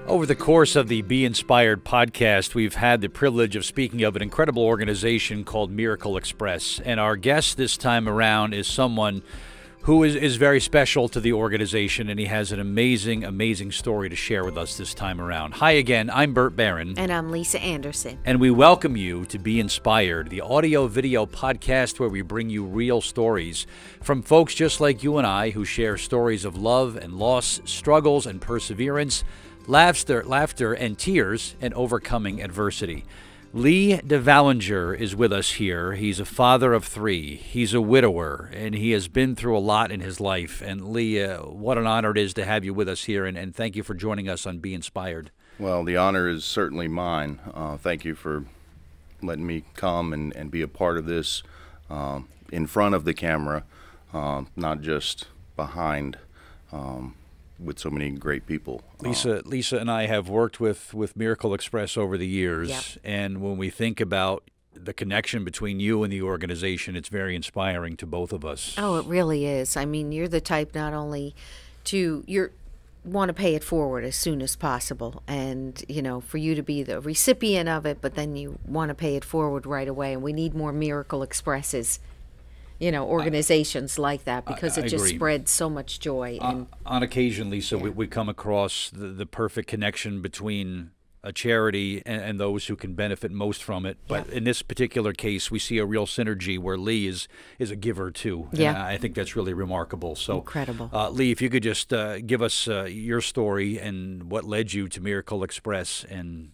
Over the course of the Be Inspired podcast, we've had the privilege of speaking of an incredible organization called Miracle Express. And our guest this time around is someone who is very special to the organization, and he has an amazing, amazing story to share with us this time around. Hi again, I'm Bert Barron. And I'm Lisa Anderson. And we welcome you to Be Inspired, the audio-video podcast where we bring you real stories from folks just like you and I who share stories of love and loss, struggles and perseverance, laughter and tears, and overcoming adversity. Lee Devalinger is with us here. He's a father of three. He's a widower, and he has been through a lot in his life. And Lee, what an honor it is to have you with us here, and thank you for joining us on Be Inspired. Well, the honor is certainly mine. Thank you for letting me come and be a part of this in front of the camera, not just behind, with so many great people. Lisa and I have worked with Miracle Express over the years, Yep. And when we think about the connection between you and the organization, it's very inspiring to both of us. Oh, it really is. I mean, you're the type not only you want to pay it forward as soon as possible, and for you to be the recipient of it, but then you want to pay it forward right away. And we need more Miracle Expresses. Organizations like that, because it just agree. spreads so much joy. And On occasion, Lisa, we come across the perfect connection between a charity and those who can benefit most from it. But in this particular case, we see a real synergy where Lee is a giver too. Yeah. And I think that's really remarkable. So, incredible. Lee, if you could just give us your story and what led you to Miracle Express and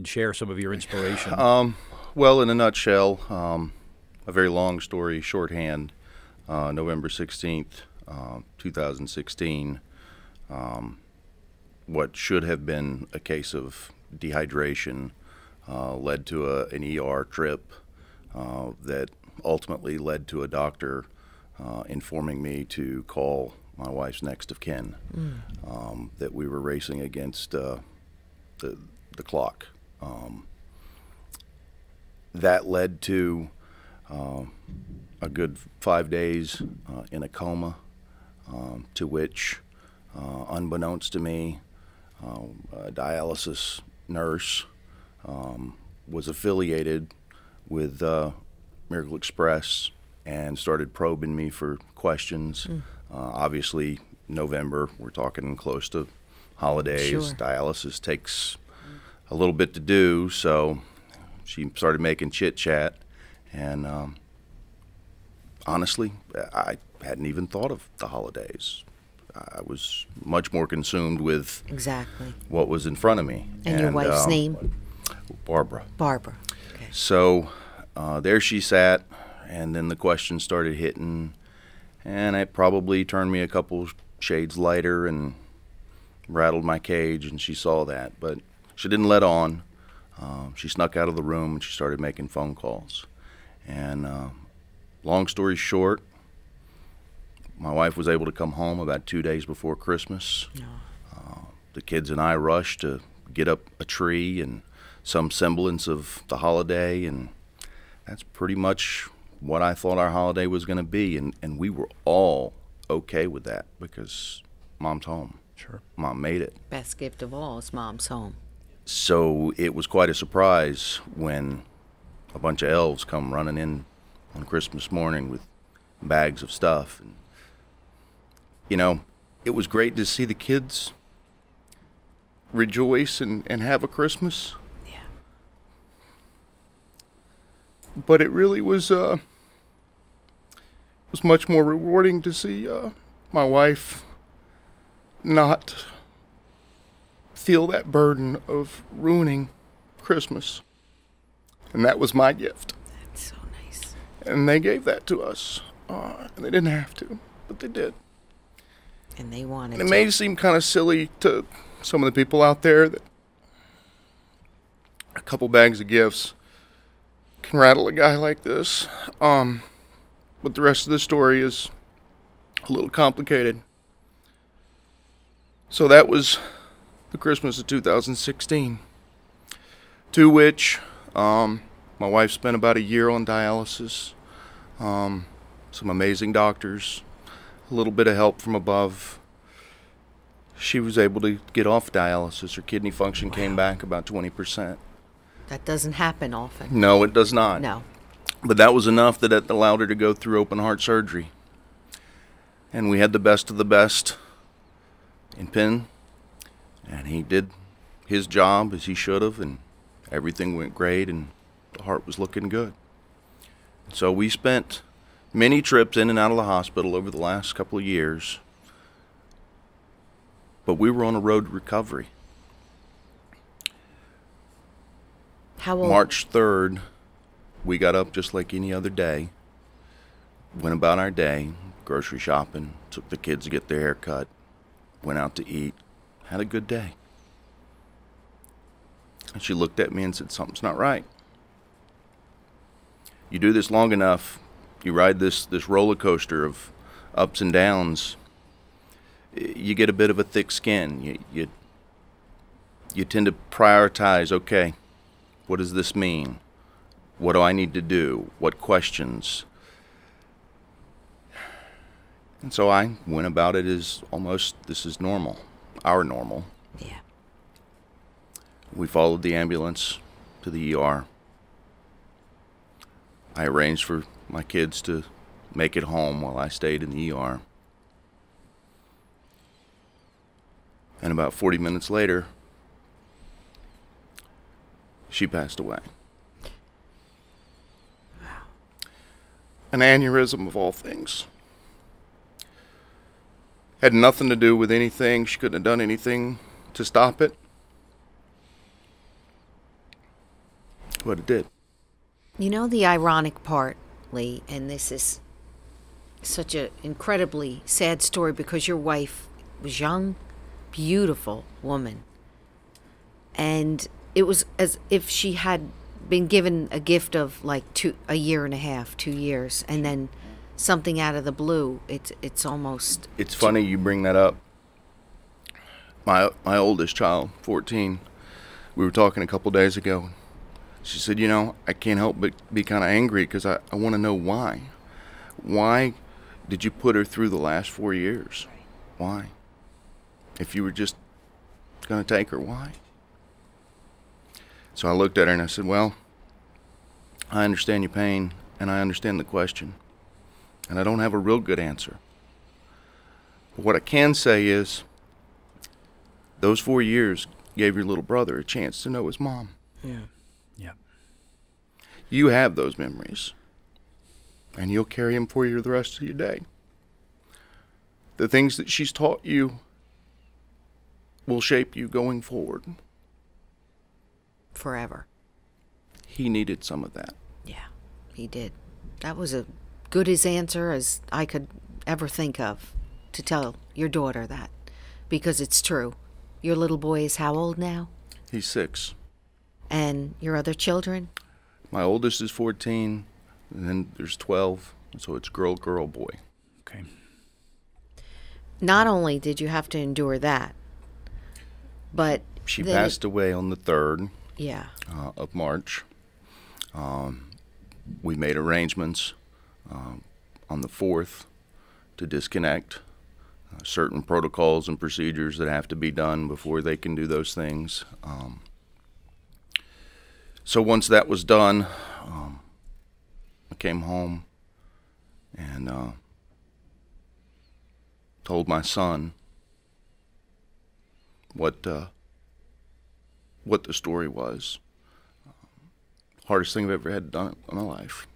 share some of your inspiration. Well, in a nutshell, a very long story, shorthand, November 16th, 2016, what should have been a case of dehydration led to an ER trip that ultimately led to a doctor informing me to call my wife's next of kin, that we were racing against the clock. That led to a good 5 days in a coma, to which, unbeknownst to me, a dialysis nurse was affiliated with Miracle Express and started probing me for questions. Obviously, November, we're talking close to holidays. Sure. Dialysis takes a little bit to do, so she started making chit-chat. And honestly, I hadn't even thought of the holidays. I was much more consumed with exactly what was in front of me. And your wife's name? Barbara. Barbara. Okay. So there she sat, and then the questions started hitting, and it probably turned me a couple shades lighter and rattled my cage, and she saw that. But she didn't let on. She snuck out of the room, and she started making phone calls. And long story short, my wife was able to come home about 2 days before Christmas. The kids and I rushed to get up a tree and some semblance of the holiday, and that's pretty much what I thought our holiday was going to be. And we were all okay with that because Mom's home. Sure. Mom made it. Best gift of all is Mom's home. So it was quite a surprise when a bunch of elves come running in on Christmas morning with bags of stuff. And, it was great to see the kids rejoice and have a Christmas. Yeah. But it really was much more rewarding to see my wife not feel that burden of ruining Christmas. And that was my gift. That's so nice. And they gave that to us. And they didn't have to, but they did. And they wanted And it may seem kind of silly to some of the people out there that a couple bags of gifts can rattle a guy like this. But the rest of the story is a little complicated. So that was the Christmas of 2016, to which my wife spent about a year on dialysis, some amazing doctors, a little bit of help from above, she was able to get off dialysis. Her kidney function came back about 20%. That doesn't happen often. No, it does not. No. But that was enough that it allowed her to go through open heart surgery. And we had the best of the best in Penn, and he did his job as he should have, and everything went great, and the heart was looking good. So we spent many trips in and out of the hospital over the last couple of years, but we were on a road to recovery. How old? March 3rd, we got up just like any other day, went about our day, grocery shopping, took the kids to get their hair cut, went out to eat, had a good day. And she looked at me and said, something's not right. You do this long enough, you ride this roller coaster of ups and downs, you get a bit of a thick skin. You tend to prioritize, okay, what does this mean? What do I need to do? What questions? And so I went about it as almost, this is normal, our normal. Yeah. We followed the ambulance to the ER. I arranged for my kids to make it home while I stayed in the ER. And about 40 minutes later, she passed away. Wow. An aneurysm of all things. Had nothing to do with anything. She couldn't have done anything to stop it. But it did. You know the ironic part, Lee, and this is such an incredibly sad story because your wife was young, beautiful woman. And it was as if she had been given a gift of like a year and a half, 2 years, and then something out of the blue. It's almost... It's funny you bring that up. My oldest child, 14, we were talking a couple days ago. She said, you know, I can't help but be kind of angry because I want to know why. Why did you put her through the last 4 years? Why? If you were just going to take her, why? So I looked at her and I said, well, I understand your pain and I understand the question. And I don't have a real good answer. But what I can say is, those 4 years gave your little brother a chance to know his mom. Yeah. Yeah. You have those memories. And you'll carry them for you the rest of your day. The things that she's taught you will shape you going forward. Forever. He needed some of that. Yeah, he did. That was as good his answer as I could ever think of to tell your daughter that. Because it's true. Your little boy is how old now? He's 6. And your other children? My oldest is 14, and then there's 12, so it's girl, boy. Okay. Not only did you have to endure that, but... She passed away on the 3rd of March. We made arrangements on the 4th to disconnect. Certain protocols and procedures that have to be done before they can do those things. So once that was done, I came home and told my son what the story was. Hardest thing I've ever had done in my life.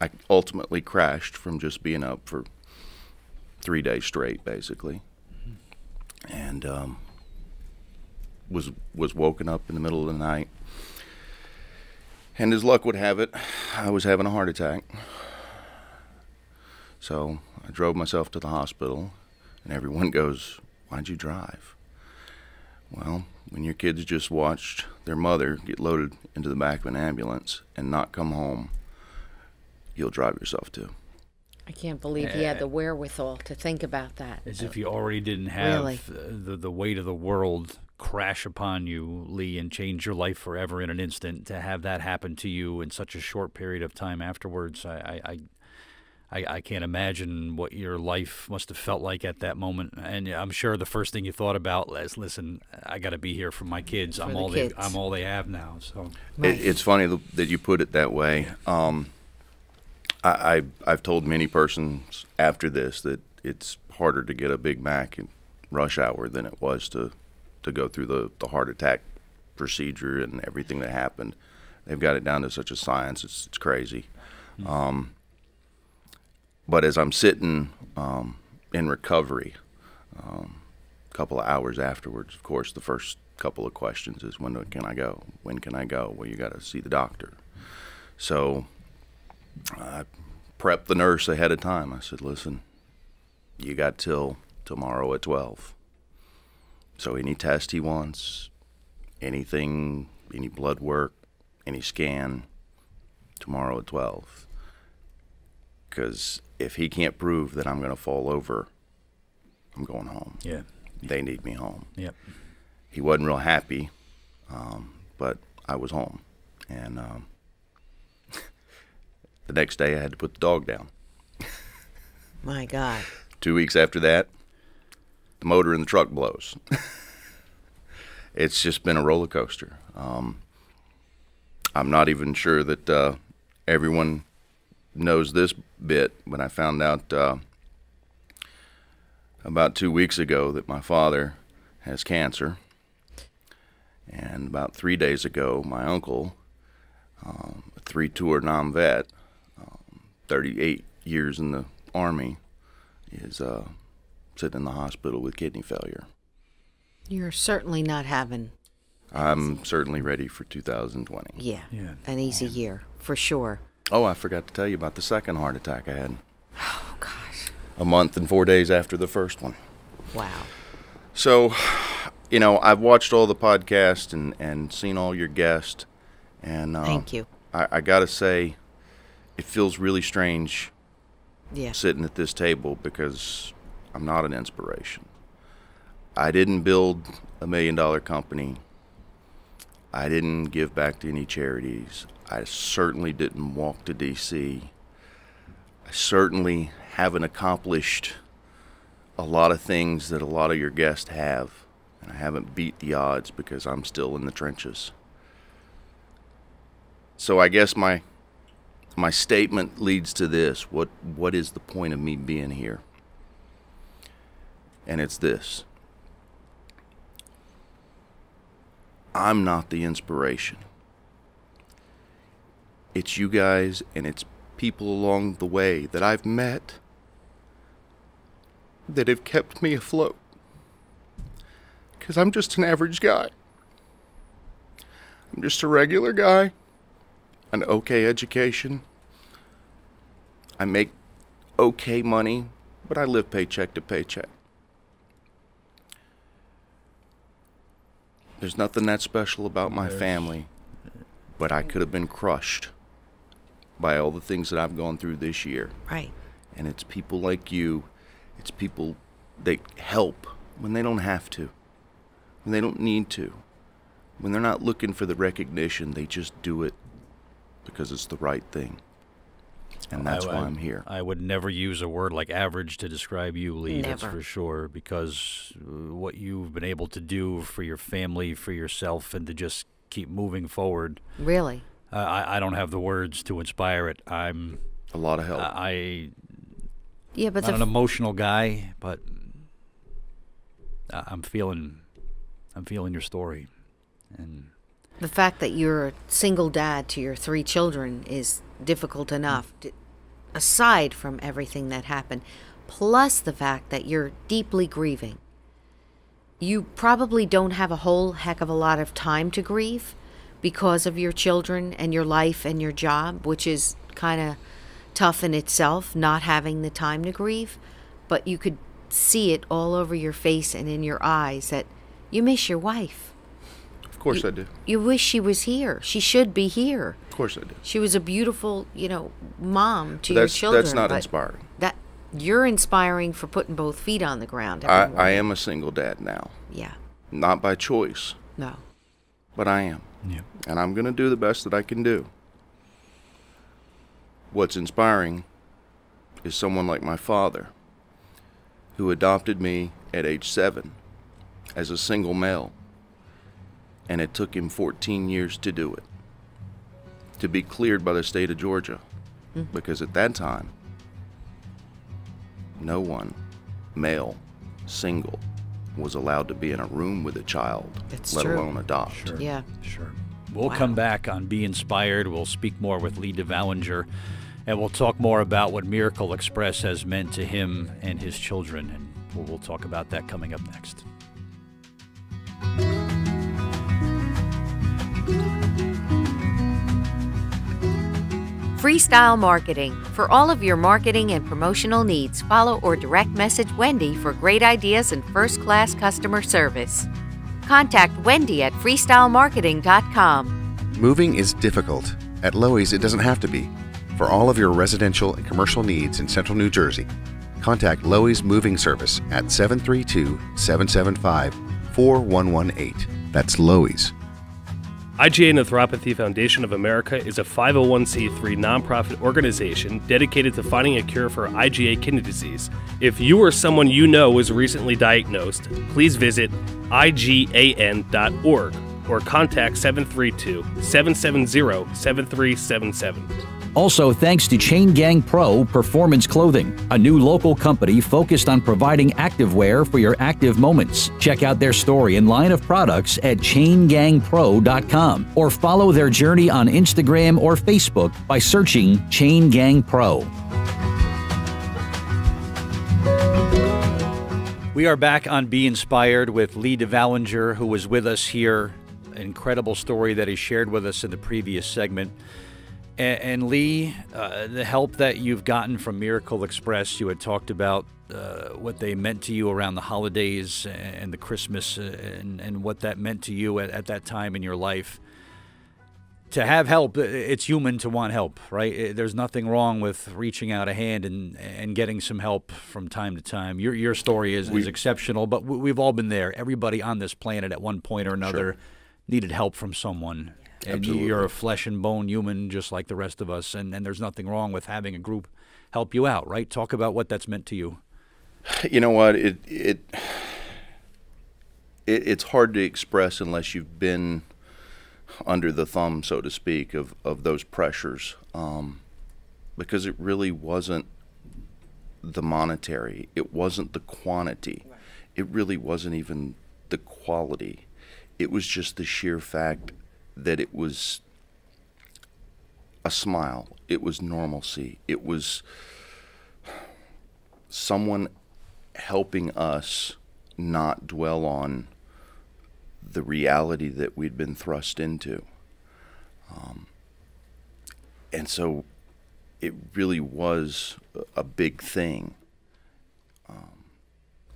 I ultimately crashed from just being up for 3 days straight, basically, and was woken up in the middle of the night. And as luck would have it, I was having a heart attack. So I drove myself to the hospital, and everyone goes, "Why'd you drive?" Well, when your kids just watched their mother get loaded into the back of an ambulance and not come home, you'll drive yourself too. I can't believe he had the wherewithal to think about that. As if you already didn't have Really? the weight of the world crash upon you, Lee, and change your life forever in an instant. To have that happen to you in such a short period of time afterwards, I can't imagine what your life must have felt like at that moment. And I'm sure the first thing you thought about is, listen, I got to be here for my kids. I'm all they have now. So Right. It's funny that you put it that way. I've told many persons after this that it's harder to get a Big Mac in rush hour than it was to go through the heart attack procedure and everything that happened. They've got it down to such a science. It's crazy. But as I'm sitting in recovery, a couple of hours afterwards, of course, the first couple of questions is, when can I go? When can I go? Well, you got to see the doctor. So I prepped the nurse ahead of time. I said, listen, you got till tomorrow at 12. So any test he wants, anything, any blood work, any scan, tomorrow at 12. Because if he can't prove that I'm going to fall over, I'm going home. yeah, They need me home. yep. He wasn't real happy, but I was home. And the next day I had to put the dog down. My God. 2 weeks after that, the motor in the truck blows. It's just been a roller coaster. I'm not even sure that everyone knows this bit, but I found out about 2 weeks ago that my father has cancer. And about 3 days ago, my uncle, a 3-tour non-vet, 38 years in the Army, is sitting in the hospital with kidney failure. You're certainly not having, I'm certainly ready for 2020. yeah, Yeah. an easy year, for sure. Oh, I forgot to tell you about the second heart attack I had. Oh, gosh. A month and 4 days after the first one. Wow. So, you know, I've watched all the podcasts and seen all your guests. And Thank you. I got to say, it feels really strange Yeah. sitting at this table because I'm not an inspiration. I didn't build a $1 million company. I didn't give back to any charities. I certainly didn't walk to D.C. I certainly haven't accomplished a lot of things that a lot of your guests have. And I haven't beat the odds because I'm still in the trenches. So I guess my statement leads to this. What is the point of me being here? And it's this. I'm not the inspiration. It's you guys and it's people along the way that I've met that have kept me afloat. Because I'm just an average guy. I'm just a regular guy. An okay education. I make okay money, but I live paycheck to paycheck. There's nothing that special about my family, but I could have been crushed by all the things that I've gone through this year. Right. And it's people like you, it's people that help when they don't have to, when they don't need to, when they're not looking for the recognition, they just do it because it's the right thing. And that's why I'm here. I would never use a word like average to describe you, Lee. That's Never. for sure, because what you've been able to do for your family, for yourself, and to just keep moving forward. Really? I don't have the words to inspire it. I'm A lot of help. Yeah, but not an emotional guy, but I'm feeling your story, and the fact that you're a single dad to your 3 children is difficult enough, aside from everything that happened, plus the fact that you're deeply grieving. You probably don't have a whole heck of a lot of time to grieve because of your children and your life and your job, which is kind of tough in itself, not having the time to grieve. But you could see it all over your face and in your eyes that you miss your wife. Of course I do. You wish she was here. She should be here. Of course I do. She was a beautiful, mom to But your children. that's not but inspiring. That you're inspiring for putting both feet on the ground. every I morning. am a single dad now. Yeah. Not by choice, No. but I am. yeah. And I'm going to do the best that I can do. What's inspiring is someone like my father, who adopted me at age 7 as a single male, and it took him 14 years to do it, to be cleared by the state of Georgia, because at that time, no one, male, single, was allowed to be in a room with a child, let alone adopt. Sure. Yeah. Sure. We'll come back on Be Inspired. We'll speak more with Lee Devalinger, and we'll talk more about what Miracle Express has meant to him and his children, and we'll talk about that coming up next. Freestyle Marketing. For all of your marketing and promotional needs, follow or direct message Wendy for great ideas and first-class customer service. Contact Wendy at freestylemarketing.com. Moving is difficult. At Lowe's, it doesn't have to be. For all of your residential and commercial needs in Central New Jersey, contact Lowe's Moving Service at 732-775-4118. That's Lowe's. IgA Nephropathy Foundation of America is a 501c3 nonprofit organization dedicated to finding a cure for IgA kidney disease. If you or someone you know was recently diagnosed, please visit IgAN.org or contact 732-770-7377. Also, thanks to Chain Gang Pro Performance Clothing, a new local company focused on providing activewear for your active moments. Check out their story and line of products at chaingangpro.com or follow their journey on Instagram or Facebook by searching Chain Gang Pro. We are back on Be Inspired with Lee Devalinger, who was with us here. An incredible story that he shared with us in the previous segment. And Lee, the help that you've gotten from Miracle Express, you had talked about what they meant to you around the holidays and the Christmas and what that meant to you at that time in your life. To have help, it's human to want help, right? There's nothing wrong with reaching out a hand and getting some help from time to time. Your story is exceptional, but we've all been there. Everybody on this planet at one point or another needed help from someone. And you're a flesh and bone human just like the rest of us, and there's nothing wrong with having a group help you out, right? Talk about what that's meant to you. You know what? It's hard to express unless you've been under the thumb, so to speak, of those pressures, because it really wasn't the monetary. It wasn't the quantity. It really wasn't even the quality. It was just the sheer fact that it was a smile. It was normalcy. It was someone helping us not dwell on the reality that we'd been thrust into. And so it really was a big thing.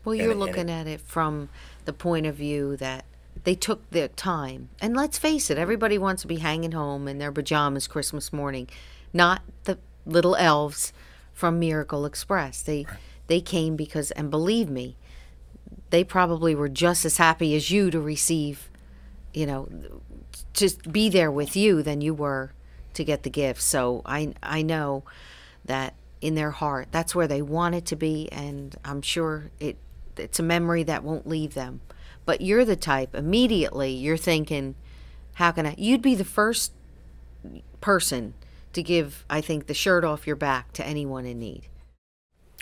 Well, you're looking at it from the point of view that they took their time. And let's face it, everybody wants to be hanging home in their pajamas Christmas morning, not the little elves from Miracle Express. They came because, and believe me, they probably were just as happy as you to receive, to be there with you than you were to get the gift. So I know that in their heart, that's where they wanted to be, and I'm sure it's a memory that won't leave them. But you're the type, immediately you're thinking, you'd be the first person to give, I think, the shirt off your back to anyone in need.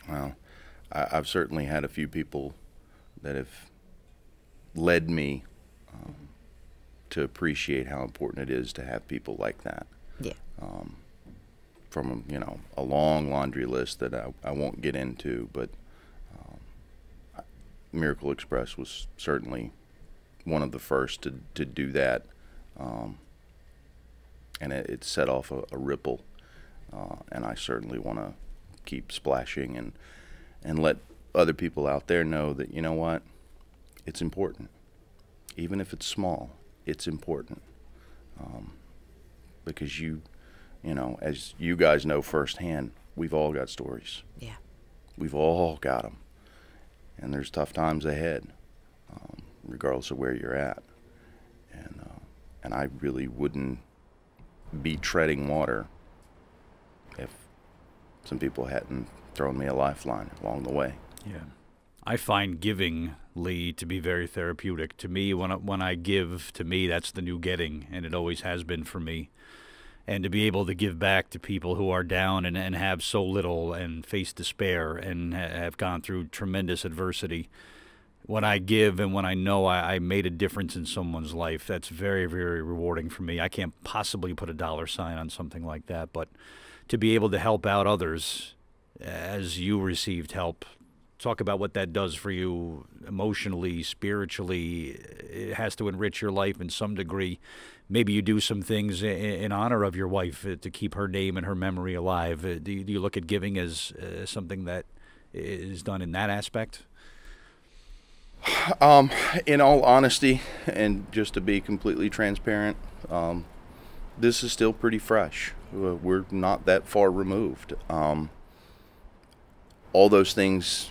Well, I've certainly had a few people that have led me to appreciate how important it is to have people like that. Yeah. From, a long laundry list that I won't get into, but Miracle Express was certainly one of the first to do that, and it set off a ripple, and I certainly want to keep splashing and let other people out there know that, you know what, it's important. Even if it's small, it's important, because as you guys know firsthand, we've all got stories. Yeah. We've all got them. And there's tough times ahead, regardless of where you're at. And I really wouldn't be treading water if some people hadn't thrown me a lifeline along the way. Yeah. I find giving, Lee, to be very therapeutic. To me, when I give, to me, that's the new getting, and it always has been for me. And to be able to give back to people who are down and have so little and face despair and have gone through tremendous adversity. When I give and when I know I made a difference in someone's life, that's very, very rewarding for me. I can't possibly put a dollar sign on something like that, but to be able to help out others as you received help, talk about what that does for you emotionally, spiritually. It has to enrich your life in some degree. Maybe you do some things in honor of your wife to keep her name and her memory alive. Do you look at giving as something that is done in that aspect? In all honesty, and just to be completely transparent, this is still pretty fresh. We're not that far removed. All those things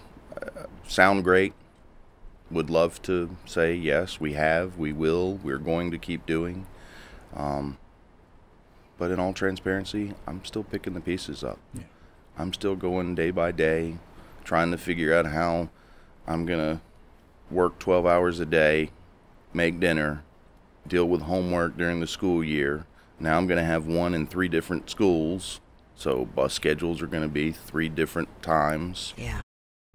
sound great. Would love to say yes, we have, we will, we're going to keep doing. But in all transparency, I'm still picking the pieces up. Yeah. I'm still going day by day, trying to figure out how I'm going to work 12 hours a day, make dinner, deal with homework during the school year. Now I'm going to have one in 3 different schools, so bus schedules are going to be 3 different times. Yeah,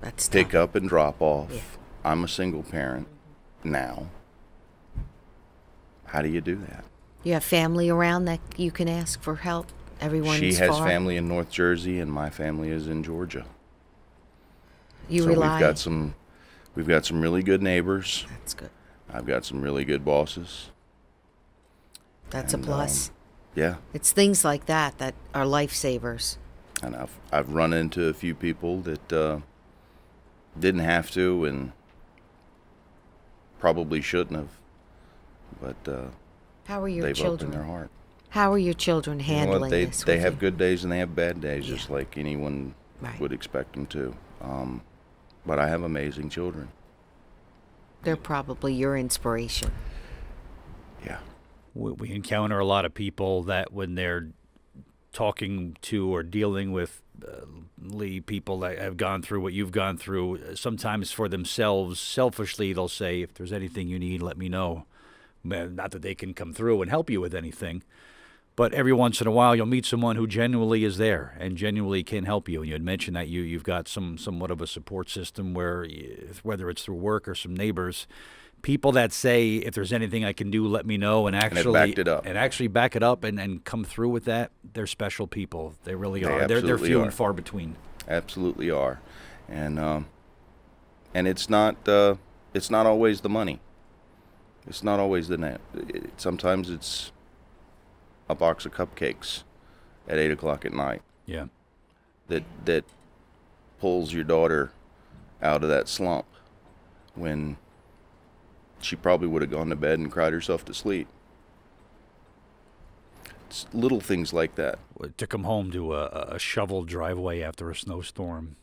that's pick tough. up and drop off. Yeah. I'm a single parent now. How do you do that? You have family around that you can ask for help? Everyone's She has far? family in North Jersey, and my family is in Georgia. You rely? We've got some really good neighbors. That's good. I've got some really good bosses. That's a plus. Yeah. It's things like that that are lifesavers. And I've run into a few people that didn't have to and probably shouldn't have, but how are your they've children? opened their heart. How are your children handling this? They with have you? good days and they have bad days, just like anyone would expect them to. But I have amazing children. They're probably your inspiration. Yeah. We encounter a lot of people that when they're talking to or dealing with Lee, people that have gone through what you've gone through, sometimes for themselves, selfishly, they'll say, if there's anything you need, let me know. Not that they can come through and help you with anything, but every once in a while you'll meet someone who genuinely is there and genuinely can help you. And you had mentioned that you've got somewhat of a support system where, whether it's through work or some neighbors, people that say, if there's anything I can do, let me know, and actually back it up and come through with that. They're special people. They really are. They're few and far between. Absolutely are, and it's not always the money. It's not always the net. Sometimes it's a box of cupcakes at 8 o'clock at night. Yeah. That pulls your daughter out of that slump when she probably would have gone to bed and cried herself to sleep. It's little things like that. To come home to a shoveled driveway after a snowstorm.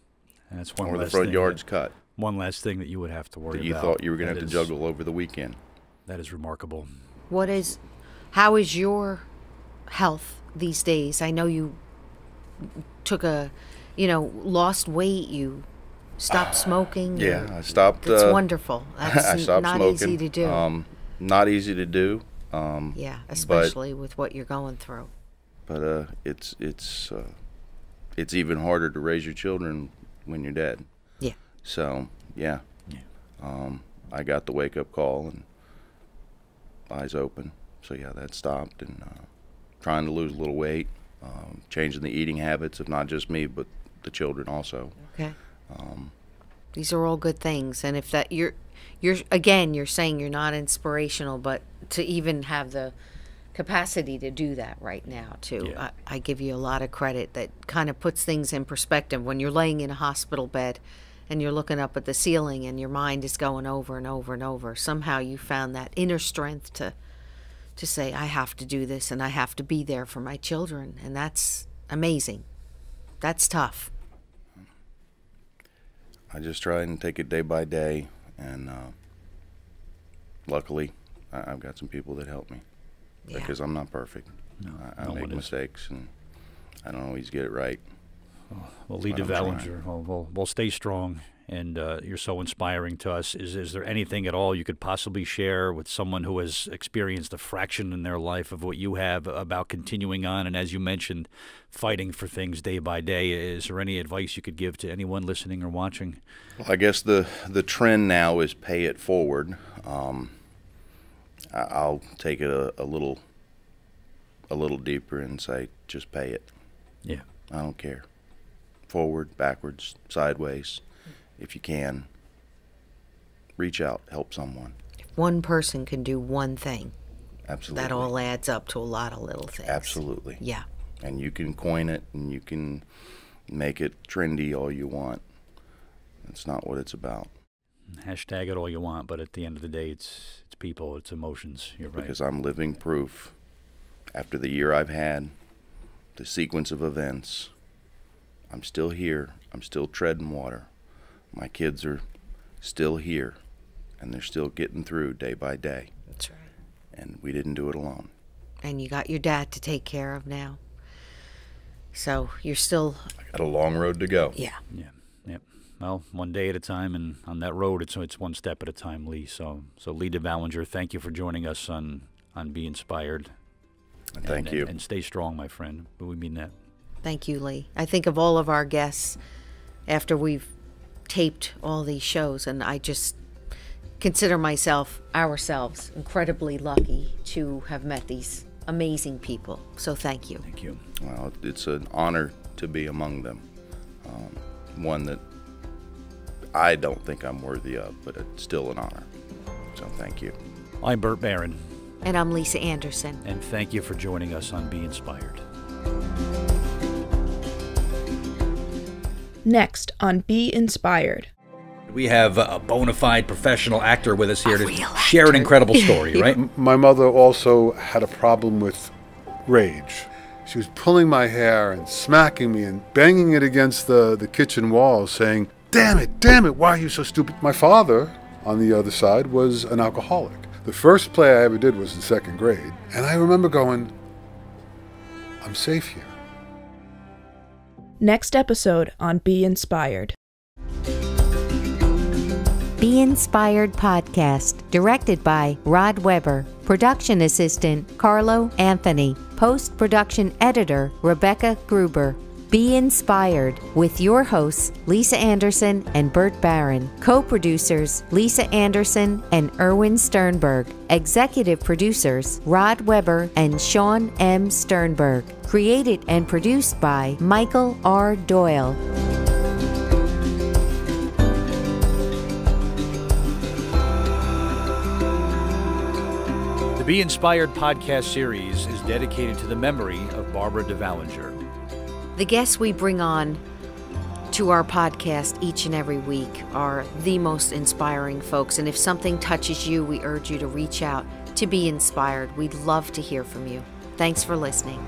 That's one. Or the front yard's cut. One last thing that you would have to worry about. That you thought you were going to have to juggle over the weekend. That is remarkable. How is your health these days? I know you took lost weight. You stopped smoking. Yeah, I stopped. That's wonderful. That's I stopped not smoking. Easy to do. Not easy to do. Yeah, especially with what you're going through. But it's even harder to raise your children when you're dead. Yeah. So yeah. I got the wake up call and eyes open. So yeah, that stopped, and trying to lose a little weight, changing the eating habits of not just me but the children also. Okay. These are all good things, and if that you're saying you're not inspirational, but to even have the capacity to do that right now too, yeah. I give you a lot of credit. That kind of puts things in perspective when you're laying in a hospital bed and you're looking up at the ceiling and your mind is going over and over and over. Somehow you found that inner strength to say, I have to do this and I have to be there for my children, and that's amazing. That's tough. I just try and take it day by day, and luckily I've got some people that help me, because I'm not perfect. No, I make mistakes, and I don't always get it right. Well, Lee Devalinger, we'll stay strong, and you're so inspiring to us. Is there anything at all you could possibly share with someone who has experienced a fraction in their life of what you have about continuing on, and as you mentioned, fighting for things day by day? Is there any advice you could give to anyone listening or watching? Well, I guess the trend now is pay it forward. I'll take it a little deeper and say just pay it. Yeah. I don't care. Forward, backwards, sideways, if you can. Reach out, help someone. If one person can do one thing, absolutely, that all adds up to a lot of little things. Absolutely. Yeah. And you can coin it and you can make it trendy all you want. That's not what it's about. Hashtag it all you want, but at the end of the day, it's people, it's emotions. You're right. Because I'm living proof. After the year I've had, the sequence of events, I'm still here. I'm still treading water. My kids are still here, and they're still getting through day by day. That's right. And we didn't do it alone. And you got your dad to take care of now. So you're still... I got a long road to go. Yeah. Yeah. Yep. Well, one day at a time, and on that road, it's one step at a time, Lee. So Lee Devalinger, thank you for joining us on Be Inspired. Thank you. And stay strong, my friend. We mean that. Thank you, Lee. I think of all of our guests after we've taped all these shows, and I just consider ourselves, incredibly lucky to have met these amazing people. So thank you. Thank you. Well, it's an honor to be among them. One that I don't think I'm worthy of, but it's still an honor. So thank you. I'm Bert Barron. And I'm Lisa Anderson. And thank you for joining us on Be Inspired. Next on Be Inspired. We have a bona fide professional actor with us here to share an incredible story, right? My mother also had a problem with rage. She was pulling my hair and smacking me and banging it against the kitchen wall, saying, damn it, why are you so stupid? My father, on the other side, was an alcoholic. The first play I ever did was in second grade, and I remember going, I'm safe here. Next episode on Be Inspired. Be Inspired podcast, directed by Rod Weber. Production assistant, Carlo Anthony. Post-production editor, Rebecca Gruber. Be Inspired with your hosts, Lisa Anderson and Bert Barron. Co-producers, Lisa Anderson and Erwin Sternberg. Executive producers, Rod Weber and Sean M. Sternberg. Created and produced by Michael R. Doyle. The Be Inspired podcast series is dedicated to the memory of Barbara Devalinger. The guests we bring on to our podcast each and every week are the most inspiring folks. And if something touches you, we urge you to reach out to Be Inspired. We'd love to hear from you. Thanks for listening.